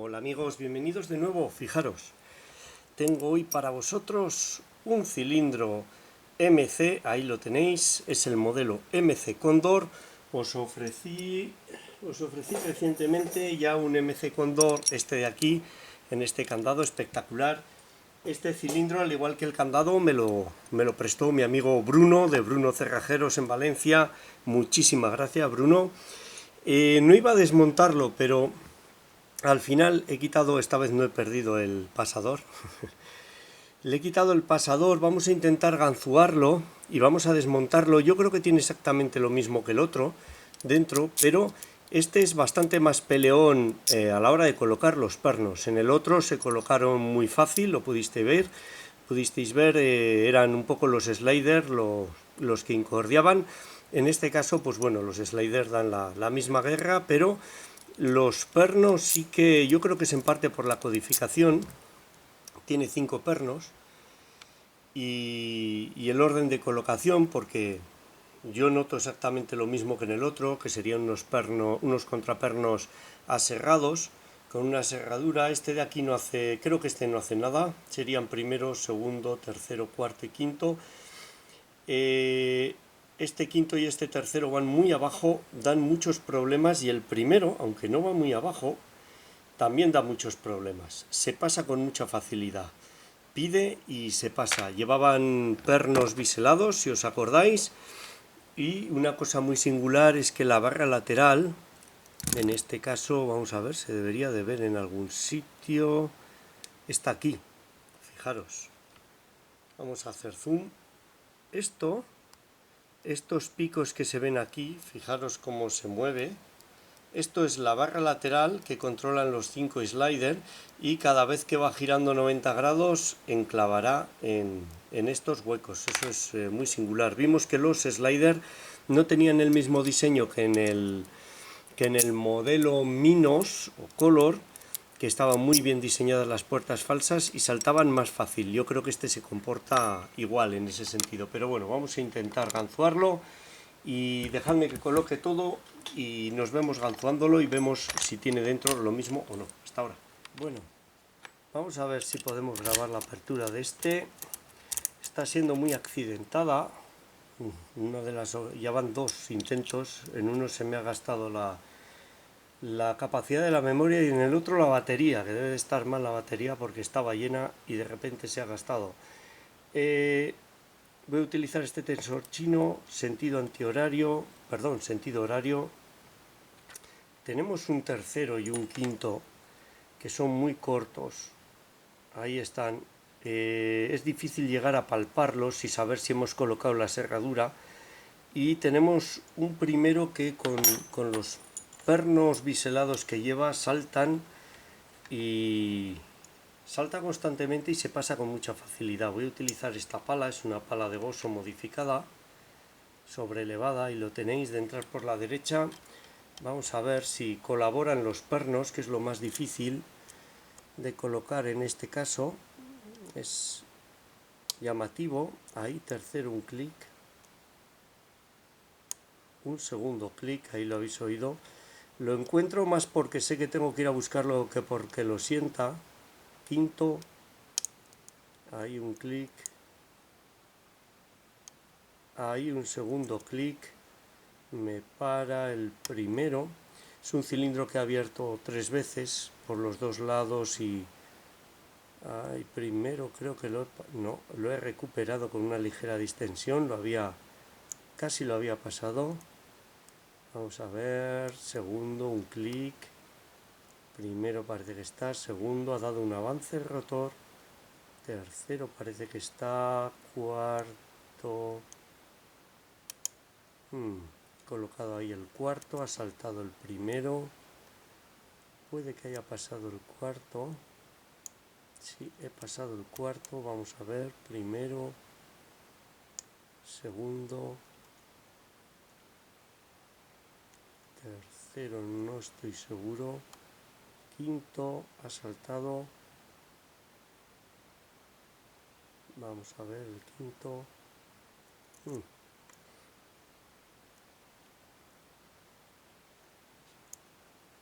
Hola amigos, bienvenidos de nuevo. Fijaros, tengo hoy para vosotros un cilindro MC, ahí lo tenéis, es el modelo MC Condor. Os ofrecí recientemente ya un MC Condor, este de aquí, en este candado espectacular. Este cilindro, al igual que el candado, me lo prestó mi amigo Bruno, de Bruno Cerrajeros en Valencia. Muchísimas gracias, Bruno. No iba a desmontarlo, pero al final he quitado, esta vez no he perdido el pasador. Le he quitado el pasador, vamos a intentar ganzuarlo y vamos a desmontarlo. Yo creo que tiene exactamente lo mismo que el otro dentro, pero este es bastante más peleón a la hora de colocar los pernos. En el otro se colocaron muy fácil, lo pudisteis ver, eran un poco los sliders los que incordiaban. En este caso, pues bueno, los sliders dan la misma guerra, pero los pernos sí que yo creo que es en parte por la codificación. Tiene 5 pernos y el orden de colocación, porque yo noto exactamente lo mismo que en el otro, que serían unos contrapernos aserrados con una serradura. Este de aquí no hace, creo que este no hace nada, serían primero, segundo, tercero, cuarto y quinto. Este quinto y este tercero van muy abajo, dan muchos problemas, y el primero, aunque no va muy abajo, también da muchos problemas. Se pasa con mucha facilidad. Pide y se pasa. Llevaban pernos biselados, si os acordáis, y una cosa muy singular es que la barra lateral, en este caso, vamos a ver, se debería de ver en algún sitio, está aquí. Fijaros. Vamos a hacer zoom. Estos picos que se ven aquí, fijaros cómo se mueve. Esto es la barra lateral que controlan los 5 sliders, y cada vez que va girando 90 grados enclavará en estos huecos. Eso es muy singular. Vimos que los sliders no tenían el mismo diseño que en el modelo Minos o Color, que estaban muy bien diseñadas las puertas falsas y saltaban más fácil. Yo creo que este se comporta igual en ese sentido, pero bueno, vamos a intentar ganzuarlo y dejadme que coloque todo y nos vemos ganzuándolo y vemos si tiene dentro lo mismo o no. Hasta ahora. Bueno, vamos a ver si podemos grabar la apertura de este. Está siendo muy accidentada. Ya van 2 intentos. En uno se me ha gastado la capacidad de la memoria y en el otro la batería, que debe de estar mal la batería porque estaba llena y de repente se ha gastado. Voy a utilizar este tensor chino, sentido horario. Tenemos un tercero y un quinto que son muy cortos. Ahí están. Es difícil llegar a palparlos y saber si hemos colocado la serradura. Y tenemos un primero que con los pernos biselados que lleva salta constantemente y se pasa con mucha facilidad. Voy a utilizar esta pala, es una pala de Bosso modificada, sobrelevada, y lo tenéis de entrar por la derecha. Vamos a ver si colaboran los pernos, que es lo más difícil de colocar en este caso. Es llamativo. Ahí, tercero un clic, un segundo clic, ahí lo habéis oído. Lo encuentro más porque sé que tengo que ir a buscarlo que porque lo sienta. Quinto, ahí un clic, ahí un segundo clic, me para el primero. Es un cilindro que he abierto 3 veces por los 2 lados y primero creo que lo he recuperado con una ligera distensión. Casi lo había pasado. Vamos a ver, segundo, un clic, primero parece que está, segundo ha dado un avance el rotor, tercero parece que está, cuarto, colocado ahí el cuarto, ha saltado el primero, puede que haya pasado el cuarto. Sí, he pasado el cuarto, vamos a ver, primero, segundo, tercero no estoy seguro, quinto ha saltado, vamos a ver el quinto.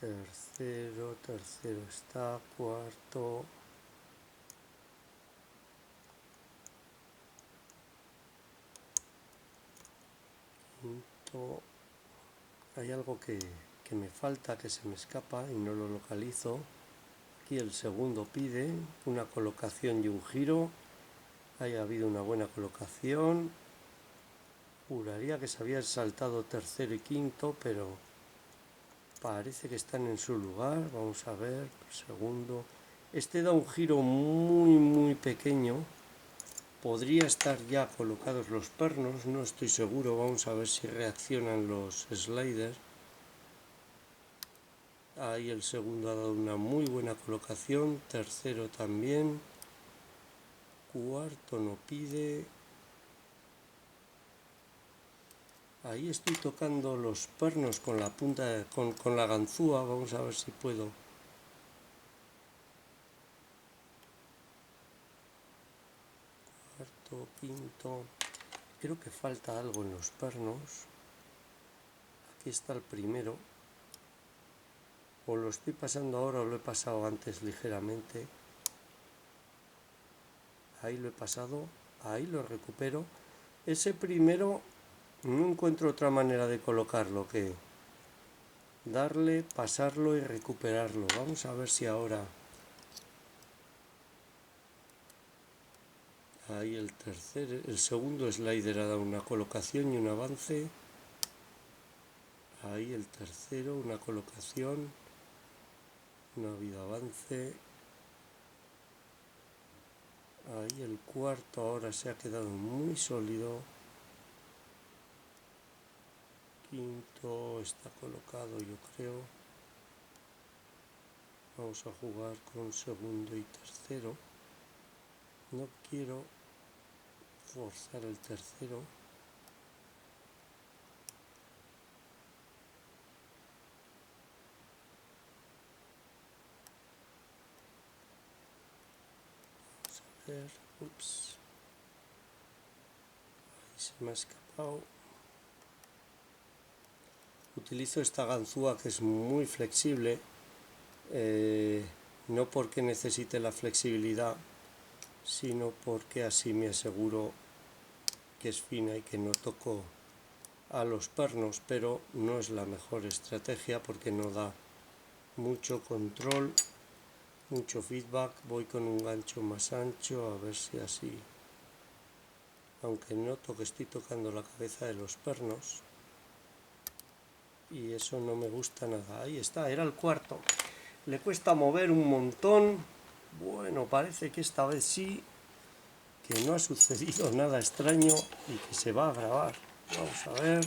tercero está, cuarto, quinto. Hay algo que me falta, que se me escapa y no lo localizo. Aquí el segundo pide una colocación y un giro. Haya habido una buena colocación. Juraría que se había saltado tercero y quinto, pero parece que están en su lugar. Vamos a ver, segundo. Este da un giro muy pequeño. Podría estar ya colocados los pernos, no estoy seguro. Vamos a ver si reaccionan los sliders. Ahí el segundo ha dado una muy buena colocación. Tercero también. Cuarto no pide. Ahí estoy tocando los pernos con la punta, con la ganzúa. Vamos a ver si puedo. Cuarto, quinto. Creo que falta algo en los pernos. Aquí está el primero. O lo estoy pasando ahora o lo he pasado antes ligeramente. Ahí lo he pasado. Ahí lo recupero. Ese primero no encuentro otra manera de colocarlo que darle, pasarlo y recuperarlo. Vamos a ver si ahora. Ahí el segundo slider ha dado una colocación y un avance. Ahí el tercero, una colocación. No ha habido avance. Ahí el cuarto ahora se ha quedado muy sólido. Quinto está colocado, yo creo. Vamos a jugar con segundo y tercero. No quiero forzar el tercero. Vamos a ver. Ups. Ahí se me ha escapado. Utilizo esta ganzúa que es muy flexible. No porque necesite la flexibilidad, sino porque así me aseguro que es fina y que no toco a los pernos, pero no es la mejor estrategia porque no da mucho control, mucho feedback. Voy con un gancho más ancho a ver si así, aunque noto que estoy tocando la cabeza de los pernos y eso no me gusta nada. Ahí está, era el cuarto. Le cuesta mover un montón. Bueno, parece que esta vez sí, que no ha sucedido nada extraño y que se va a grabar. Vamos a ver.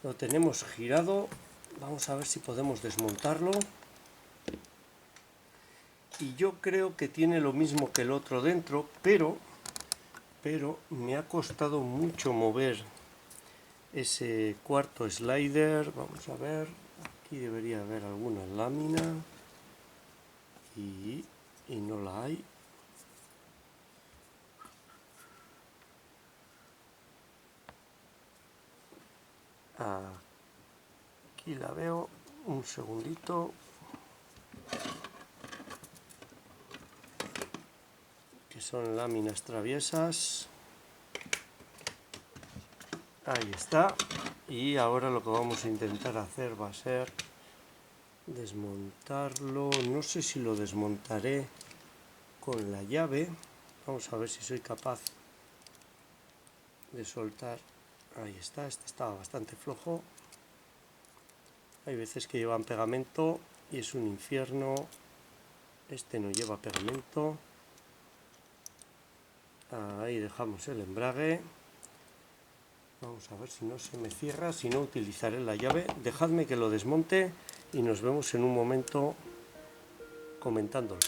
Lo tenemos girado. Vamos a ver si podemos desmontarlo. Y yo creo que tiene lo mismo que el otro dentro, pero me ha costado mucho mover ese cuarto slider. Vamos a ver. Aquí debería haber alguna lámina. Y no la hay. Aquí la veo, un segundito. Que son láminas traviesas. Ahí está. Y ahora lo que vamos a intentar hacer va a ser desmontarlo. No sé si lo desmontaré con la llave. Vamos a ver si soy capaz de soltar. Ahí está, este estaba bastante flojo. Hay veces que llevan pegamento y es un infierno. Este no lleva pegamento. Ahí dejamos el embrague. Vamos a ver si no se me cierra, si no utilizaré la llave. Dejadme que lo desmonte y nos vemos en un momento comentándolo.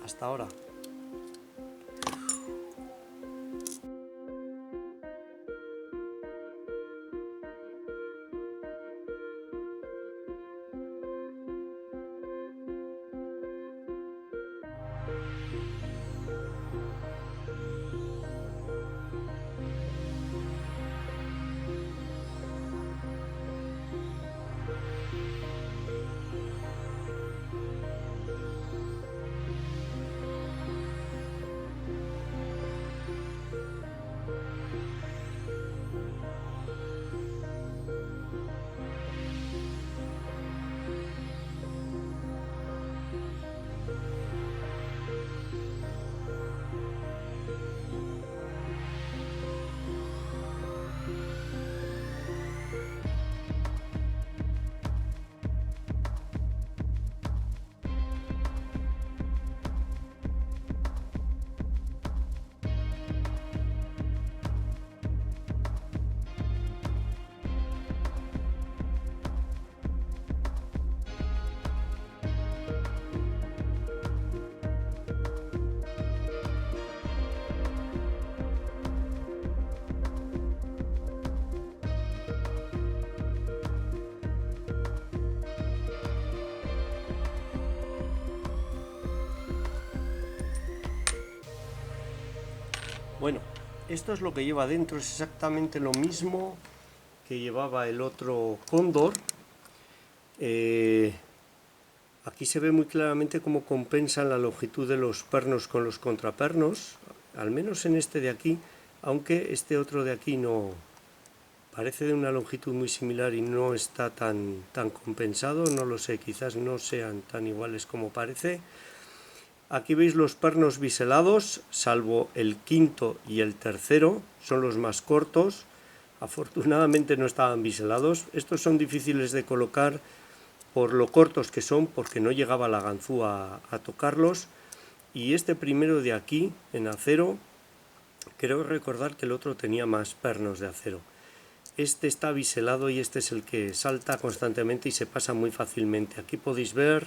Hasta ahora. Esto es lo que lleva dentro, es exactamente lo mismo que llevaba el otro cóndor. Aquí se ve muy claramente cómo compensan la longitud de los pernos con los contrapernos, al menos en este de aquí, aunque este otro de aquí no parece de una longitud muy similar y no está tan compensado, no lo sé, quizás no sean tan iguales como parece. Aquí veis los pernos biselados, salvo el quinto y el tercero, son los más cortos. Afortunadamente no estaban biselados. Estos son difíciles de colocar por lo cortos que son, porque no llegaba la ganzúa a tocarlos. Y este primero de aquí, en acero, creo recordar que el otro tenía más pernos de acero. Este está biselado y este es el que salta constantemente y se pasa muy fácilmente. Aquí podéis ver,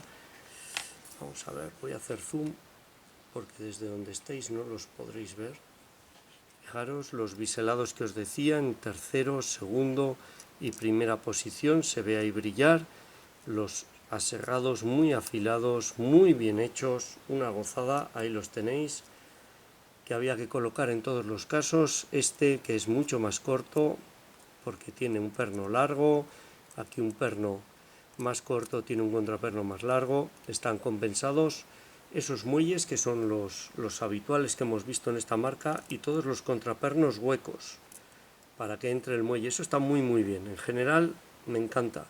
vamos a ver, voy a hacer zoom, porque desde donde estéis no los podréis ver. Fijaros los biselados que os decía, en tercero, segundo y primera posición, se ve ahí brillar. Los aserrados muy afilados, muy bien hechos, una gozada, ahí los tenéis, que había que colocar en todos los casos. Este que es mucho más corto, porque tiene un perno largo, aquí un perno más corto, tiene un contraperno más largo, están compensados esos muelles que son los habituales que hemos visto en esta marca y todos los contrapernos huecos para que entre el muelle. Eso está muy bien, en general me encanta.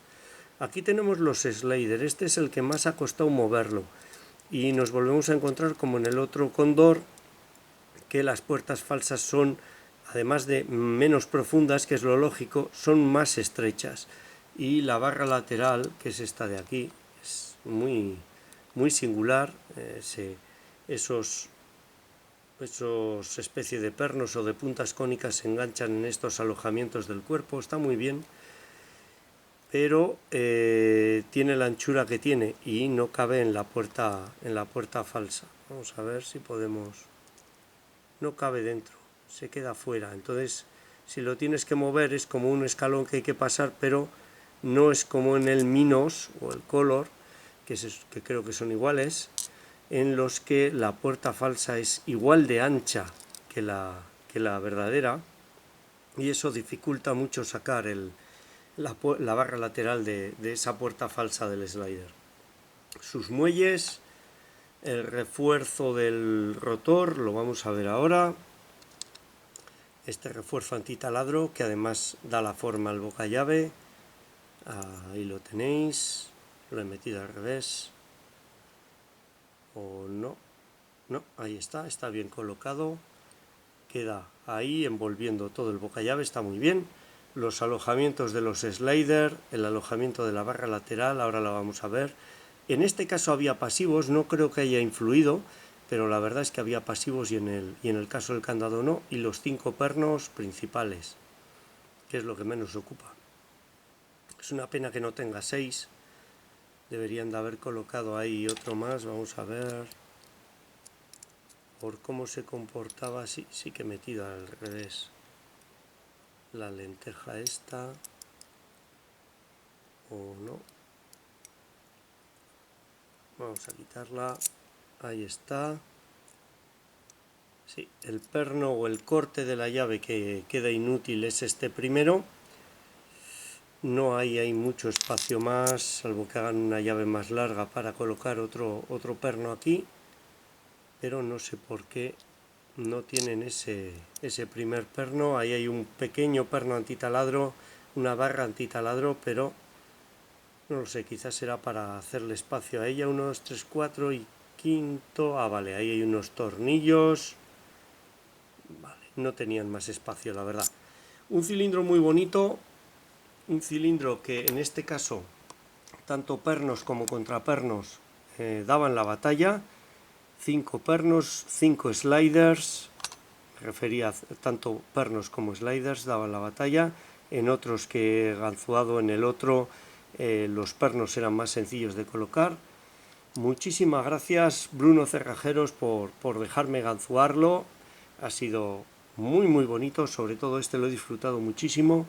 Aquí tenemos los slider, este es el que más ha costado moverlo y nos volvemos a encontrar como en el otro cóndor, que las puertas falsas son, además de menos profundas, que es lo lógico, son más estrechas y la barra lateral, que es esta de aquí, es muy singular. Esos especie de pernos o de puntas cónicas se enganchan en estos alojamientos del cuerpo, está muy bien, pero tiene la anchura que tiene y no cabe en la puerta falsa. Vamos a ver si podemos. No cabe dentro, se queda fuera. Entonces, si lo tienes que mover es como un escalón que hay que pasar, pero no es como en el Minos o el Color, que creo que son iguales, en los que la puerta falsa es igual de ancha que la verdadera, y eso dificulta mucho sacar la barra lateral de esa puerta falsa del slider. Sus muelles, el refuerzo del rotor, lo vamos a ver ahora. Este refuerzo antitaladro que además da la forma al boca llave. Ahí lo tenéis. Lo he metido al revés. O no. No, ahí está bien colocado. Queda ahí envolviendo todo el boca llave, está muy bien. Los alojamientos de los sliders, el alojamiento de la barra lateral, ahora la vamos a ver. En este caso había pasivos, no creo que haya influido, pero la verdad es que había pasivos y en el caso del candado no, y los 5 pernos principales, que es lo que menos ocupa. Es una pena que no tenga 6, deberían de haber colocado ahí otro más, vamos a ver. Por cómo se comportaba, sí que he metido al revés la lenteja esta, o no. Vamos a quitarla, ahí está. Sí, el perno o el corte de la llave que queda inútil es este primero. No hay mucho espacio más, salvo que hagan una llave más larga para colocar otro perno aquí. Pero no sé por qué no tienen ese primer perno. Ahí hay un pequeño perno antitaladro, una barra antitaladro, pero no lo sé, quizás será para hacerle espacio a ella. 1, 2, 3, 4 y quinto. Vale, ahí hay unos tornillos. Vale, no tenían más espacio, la verdad. Un cilindro muy bonito, un cilindro que en este caso tanto pernos como contrapernos daban la batalla. 5 pernos, 5 sliders, me refería a tanto pernos como sliders daban la batalla. En otros que he ganzuado en el otro, los pernos eran más sencillos de colocar. Muchísimas gracias, Bruno Cerrajeros, por dejarme ganzuarlo. Ha sido muy bonito, sobre todo este lo he disfrutado muchísimo.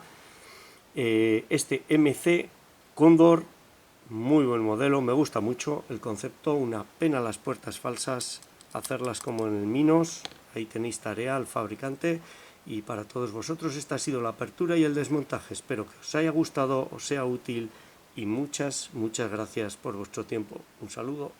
Este MC Cóndor, muy buen modelo, me gusta mucho el concepto. Una pena las puertas falsas, hacerlas como en el Minos. Ahí tenéis tarea al fabricante. Y para todos vosotros esta ha sido la apertura y el desmontaje. Espero que os haya gustado, os sea útil y muchas gracias por vuestro tiempo. Un saludo.